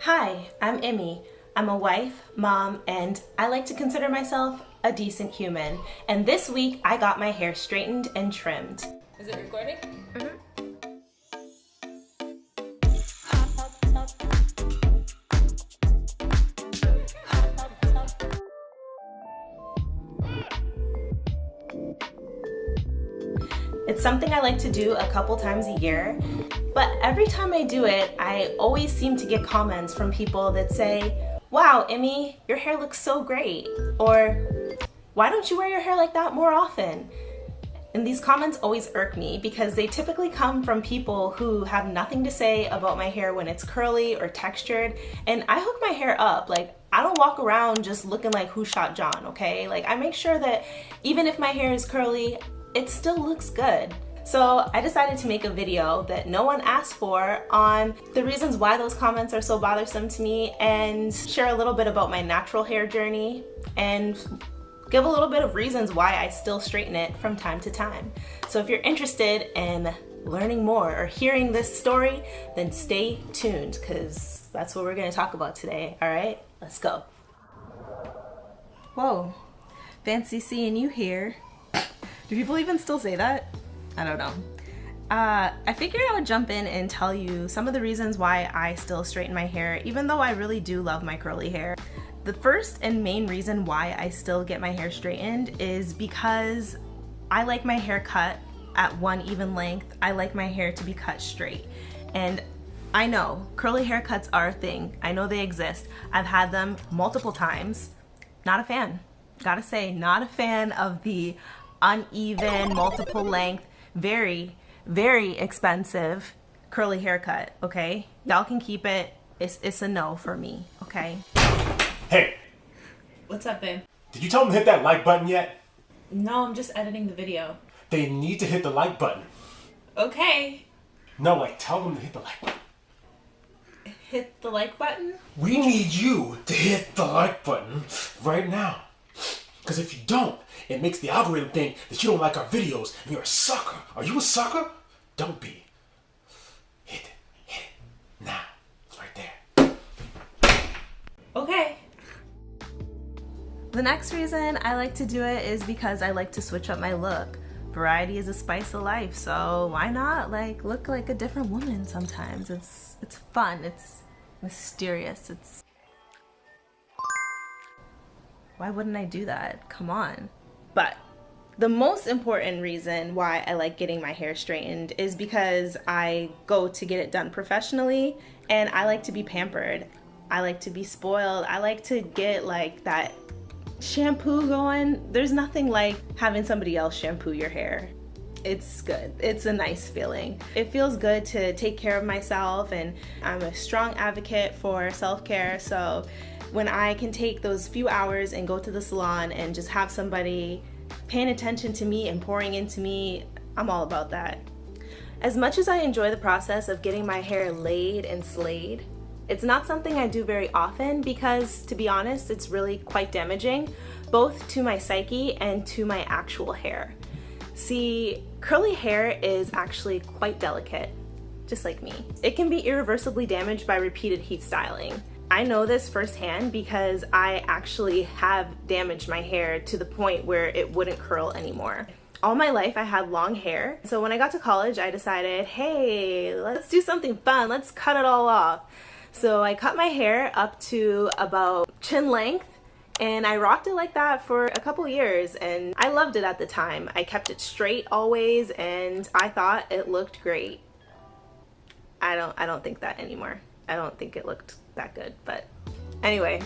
Hi, I'm Emmy. I'm a wife, mom, and I like to consider myself a decent human. And this week I got my hair straightened and trimmed. Is it recording? It's something I like to do a couple times a year, but every time I do it, I always seem to get comments from people that say, "Wow, Emmy, your hair looks so great," or "Why don't you wear your hair like that more often?" And these comments always irk me because they typically come from people who have nothing to say about my hair when it's curly or textured, and I hook my hair up. Like, I don't walk around just looking like Who Shot John, okay? Like, I make sure that even if my hair is curly, it still looks good. So I decided to make a video that no one asked for on the reasons why those comments are so bothersome to me, and share a little bit about my natural hair journey and give a little bit of reasons why I still straighten it from time to time. So if you're interested in learning more or hearing this story, then stay tuned, because that's what we're going to talk about today. All right, let's go. Whoa, fancy seeing you here. Do people even still say that? I don't know. I figured I would jump in and tell you some of the reasons why I still straighten my hair, even though I really do love my curly hair. The first and main reason why I still get my hair straightened is because I like my hair cut at one even length. I like my hair to be cut straight. And I know curly haircuts are a thing. I know they exist. I've had them multiple times. Not a fan. Gotta say, not a fan of the uneven, multiple length, very, very expensive curly haircut, okay? Y'all can keep it. It's a no for me, okay? Hey, What's up, babe? did you tell them to hit that like button yet? No, I'm just editing the video. They need to hit the like button. Okay. No, like, tell them to hit the like button. Hit the like button? We need you to hit the like button right now. Because if you don't, it makes the algorithm think that you don't like our videos and you're a sucker. Are you a sucker? Don't be. Hit it now. It's right there. Okay. The next reason I like to do it is because I like to switch up my look. Variety is a spice of life, so why not look like a different woman sometimes? It's fun, it's mysterious, why wouldn't I do that? Come on. But the most important reason why I like getting my hair straightened is because I go to get it done professionally, and I like to be pampered. I like to be spoiled. I like to get like that shampoo going. There's nothing like having somebody else shampoo your hair. It's good. It's a nice feeling. It feels good to take care of myself, and I'm a strong advocate for self-care. So when I can take those few hours and go to the salon and just have somebody paying attention to me and pouring into me, I'm all about that. As much as I enjoy the process of getting my hair laid and slayed, it's not something I do very often because, to be honest, it's really quite damaging, both to my psyche and to my actual hair. See, curly hair is actually quite delicate, just like me. It can be irreversibly damaged by repeated heat styling. I know this firsthand because I actually have damaged my hair to the point where it wouldn't curl anymore. All my life I had long hair, so when I got to college I decided, hey, let's do something fun, let's cut it all off. So I cut my hair up to about chin length, and I rocked it like that for a couple years, and I loved it at the time. I kept it straight always, and I thought it looked great. I don't think that anymore. I don't think it looked that good, but anyway,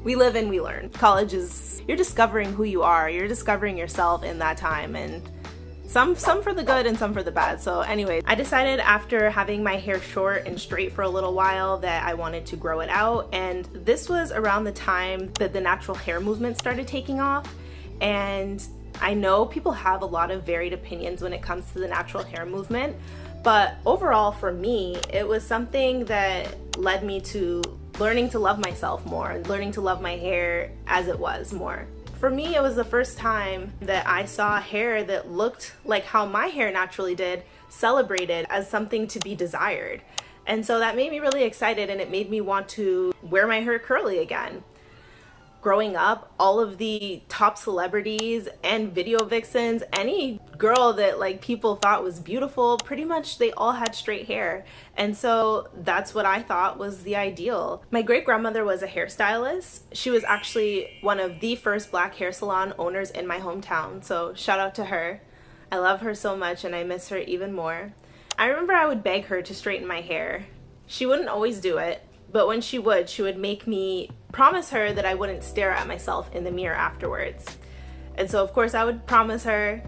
we live and we learn. College is, you're discovering who you are, you're discovering yourself in that time, and some for the good and some for the bad. So anyway, I decided after having my hair short and straight for a little while that I wanted to grow it out, and this was around the time that the natural hair movement started taking off. And I know people have a lot of varied opinions when it comes to the natural hair movement, but overall for me, it was something that led me to learning to love myself more and learning to love my hair as it was more. For me, it was the first time that I saw hair that looked like how my hair naturally did, celebrated as something to be desired. And so that made me really excited, and it made me want to wear my hair curly again. Growing up, all of the top celebrities and video vixens, any girl that like people thought was beautiful, pretty much they all had straight hair. And so that's what I thought was the ideal. My great grandmother was a hairstylist. She was actually one of the first black hair salon owners in my hometown. So shout out to her. I love her so much and I miss her even more. I remember I would beg her to straighten my hair. She wouldn't always do it, but when she would make me promise her that I wouldn't stare at myself in the mirror afterwards. And so of course I would promise her,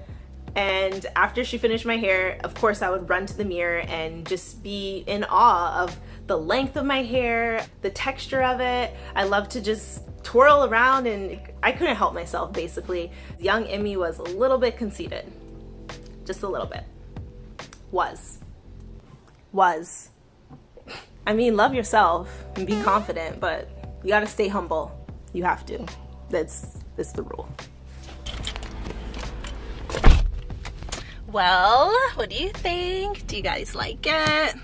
and after she finished my hair, of course I would run to the mirror and just be in awe of the length of my hair, the texture of it. I love to just twirl around and I couldn't help myself basically. Young Emmy was a little bit conceited. Just a little bit. Was. I mean, love yourself and be confident, but you gotta stay humble. You have to. That's the rule. Well, what do you think? Do you guys like it?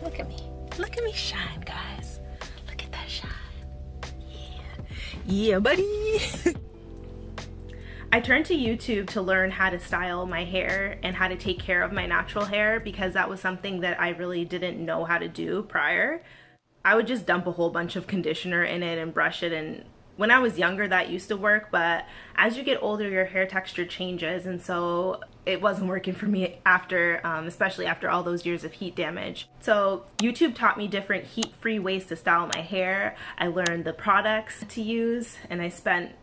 Look at me. Look at me shine, guys. Look at that shine. Yeah, buddy. I turned to YouTube to learn how to style my hair and how to take care of my natural hair because that was something that I really didn't know how to do prior. I would just dump a whole bunch of conditioner in it and brush it, and when I was younger that used to work, but as you get older your hair texture changes, and so it wasn't working for me after, especially after all those years of heat damage. So YouTube taught me different heat-free ways to style my hair. I learned the products to use, and I spent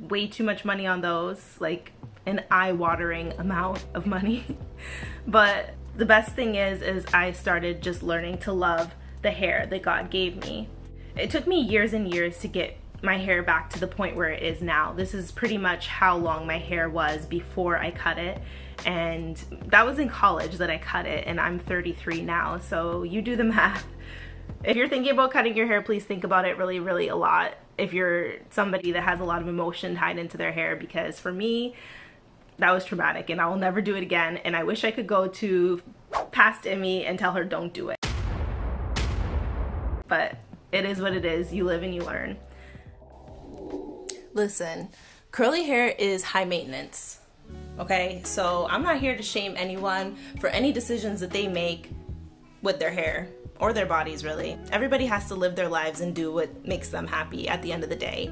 way too much money on those, like an eye-watering amount of money. But the best thing is I started just learning to love the hair that God gave me. It took me years and years to get my hair back to the point where it is now. This is pretty much how long my hair was before I cut it, and that was in college that I cut it, and I'm 33 now, so you do the math. If you're thinking about cutting your hair, please think about it really, really a lot if you're somebody that has a lot of emotion tied into their hair, because for me, that was traumatic and I will never do it again, and I wish I could go to past Emmy and tell her don't do it. But it is what it is. You live and you learn. Listen, curly hair is high maintenance, okay? So I'm not here to shame anyone for any decisions that they make with their hair or their bodies, really. Everybody has to live their lives and do what makes them happy at the end of the day.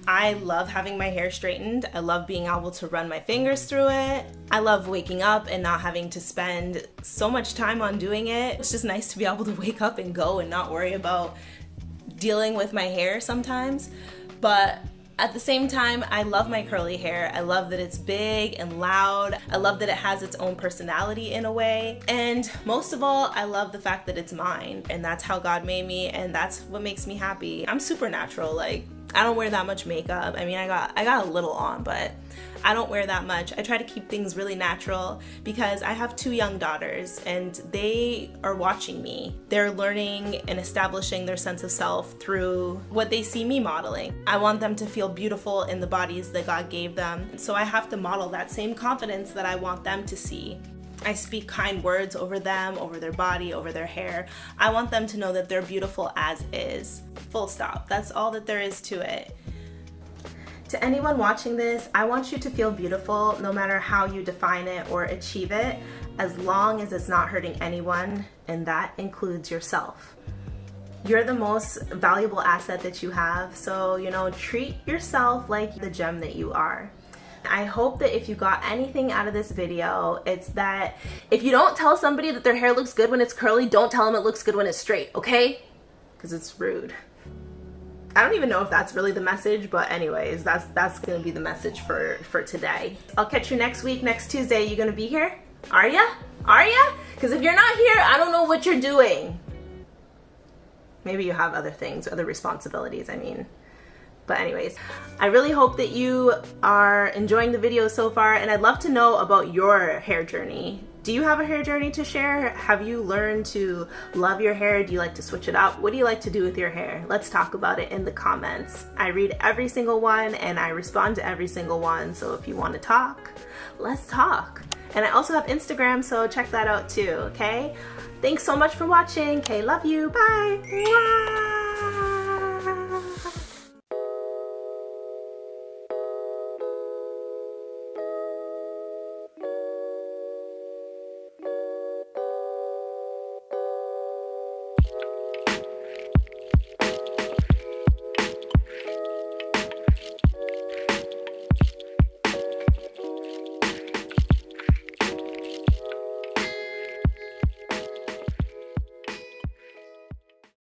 I love having my hair straightened. I love being able to run my fingers through it. I love waking up and not having to spend so much time on doing it. It's just nice to be able to wake up and go and not worry about dealing with my hair sometimes. But at the same time, I love my curly hair. I love that it's big and loud. I love that it has its own personality in a way. And most of all, I love the fact that it's mine. And that's how God made me, and that's what makes me happy. I'm super natural. Like, I don't wear that much makeup. I mean, I got a little on, but I don't wear that much. I try to keep things really natural because I have 2 young daughters and they are watching me. They're learning and establishing their sense of self through what they see me modeling. I want them to feel beautiful in the bodies that God gave them. So I have to model that same confidence that I want them to see. I speak kind words over them, over their body, over their hair. I want them to know that they're beautiful as is. Full stop. That's all that there is to it. To anyone watching this, I want you to feel beautiful no matter how you define it or achieve it, as long as it's not hurting anyone, and that includes yourself. You're the most valuable asset that you have, so, treat yourself like the gem that you are. I hope that if you got anything out of this video, it's that if you don't tell somebody that their hair looks good when it's curly, don't tell them it looks good when it's straight, okay? Because it's rude. I don't even know if that's really the message, but anyways, that's gonna be the message for today. I'll catch you next week, next Tuesday. You gonna be here? Are ya? Are ya? Because if you're not here, I don't know what you're doing. Maybe you have other things, other responsibilities, I mean. But anyways, I really hope that you are enjoying the video so far, and I'd love to know about your hair journey. Do you have a hair journey to share? Have you learned to love your hair? Do you like to switch it up? What do you like to do with your hair? Let's talk about it in the comments. I read every single one and I respond to every single one. So if you want to talk, let's talk. And I also have Instagram, so check that out too, okay? Thanks so much for watching. Okay, love you. Bye. Mwah!